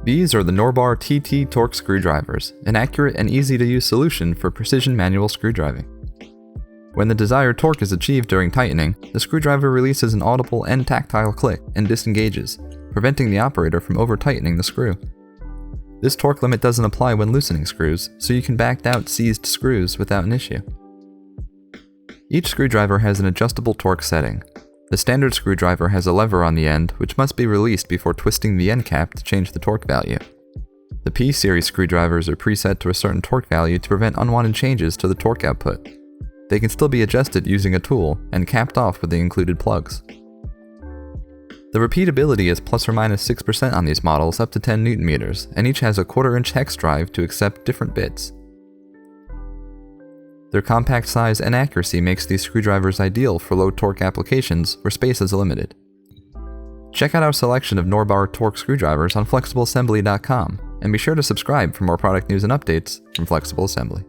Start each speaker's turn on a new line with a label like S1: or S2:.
S1: These are the Norbar TT Torque Screwdrivers, an accurate and easy-to-use solution for precision manual screwdriving. When the desired torque is achieved during tightening, the screwdriver releases an audible and tactile click and disengages, preventing the operator from over-tightening the screw. This torque limit doesn't apply when loosening screws, so you can back out seized screws without an issue. Each screwdriver has an adjustable torque setting. The standard screwdriver has a lever on the end, which must be released before twisting the end cap to change the torque value. The P-series screwdrivers are preset to a certain torque value to prevent unwanted changes to the torque output. They can still be adjusted using a tool and capped off with the included plugs. The repeatability is plus or minus 6% on these models up to 10 Nm, and each has a 1/4-inch hex drive to accept different bits. Their compact size and accuracy makes these screwdrivers ideal for low torque applications where space is limited. Check out our selection of Norbar torque screwdrivers on FlexibleAssembly.com, and be sure to subscribe for more product news and updates from Flexible Assembly.